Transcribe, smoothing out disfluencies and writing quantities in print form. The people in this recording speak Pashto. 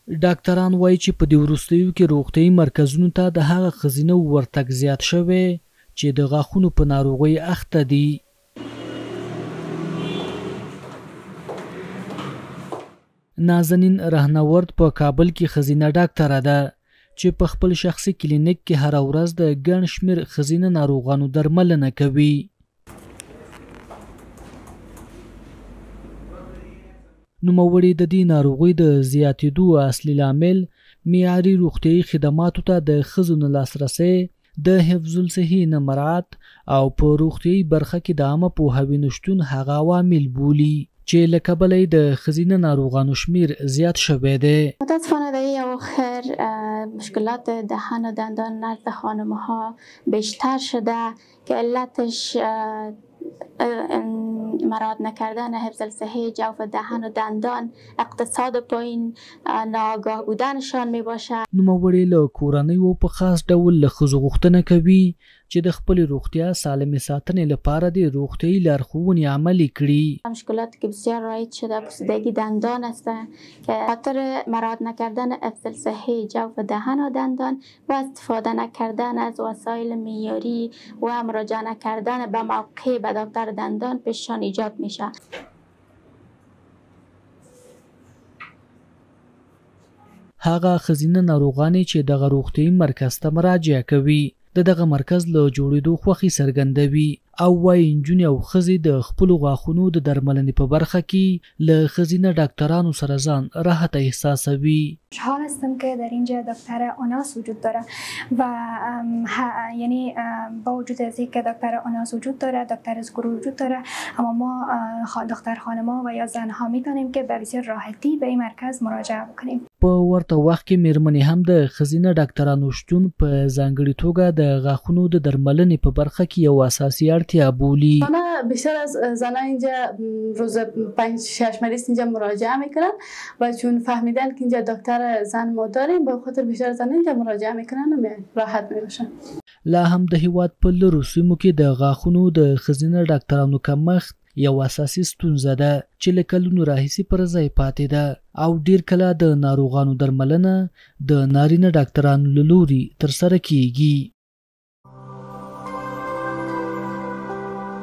ډاکټران وایي چې په دې وروستیو کې روغتیايي مرکزونو ته د هغه ښځینه ورتګ زیات شوی چې د غاښونو په ناروغۍ اخته دي. نازنین رهنورد په کابل کې ښځینه ډاکټره ده چې په خپل شخصي کلینیک کې هره ورځ د ګڼ شمېر ښځینه ناروغانو درملنه کوي. نوموړې د دې ناروغۍ د زیاتېدو اصلي لامل معیاري روغتیايي خدماتو ته د ښځو نه لاسرسی، د حفظ الصحې نه مراعات او په روغتیايي برخه کې د عامه پوهاوي نشتون هغه عوامل بولي چې له کبله د ښځینه ناروغانو شمیر زیات شوی دی. متاسفانه در این اواخر مشکلات دهان و دندان نزد خانم‌ها بیشتر شده که علتش مراعات نکردن حفظ الصحه جوف دهان و دندان، اقتصاد پایین، ناآگاه بودنشان می باشد. نوموړې له کورنیو په خاص ډول له ښځو غوښتنه کوي چې د خپل روغتیا سالمې ساتنې لپاره د روغتیايي لارښوونې عملي کړي. مشکلاتی که بسیار رایج شده پوسیدگی دندان است که خاطر مراعات نکردن حفظ الصحه جوف دهان و دندان و استفاده نکردن از وسایل معیاری و مراجعه نکردن به موقع به دکتر دندان پیششان ایجاد میشه. هغه ښځینه ناروغانې چې دغه روغتیايي مرکز ته مراجعه کوي د دغه مرکز له جوړېدو خوښي څرګندوي او وایي نجونې او ښځې د خپلو غاښونو د درملنې په برخه کې له ښځینه ډاکټرانو سره ځان راحت احساسوي. خوشحال هستم که در اینجا دکتر آناس وجود داره و یعنی با وجود از اینکه دکتر آناس وجود داره، دکتر ازگور وجود داره، اما ما دکتر خانم‌ها و یا زن‌ها میتونیم که به بسیار راحتی به این مرکز مراجعه بکنیم. په ورته وخت کې میرمنې هم د ښځینه ډاکټرانو شتون په ځانګړې توګه د غاښونو د درملنې په برخه کې یو اساسي اړتیا بولي. بیشتر از زنان اینجا روز 5-6 مریض اینجا مراجعه میکنن و چون فهمیدن که اینجا دکتر زن ما داریم به خاطر بیشتر زنان اینجا مراجعه میکنن و راحت میباشن. لا هم د هیواد په لرو سیمو کې د غاښونو د ښځینه ډاکټرانو کمښت یو اساسي ستونزه ده چې له کلونو راهیسې پر ځای پاتې ده او ډیر کله د ناروغانو درملنه د نارینه ډاکټرانو له لوري ترسره کیږي.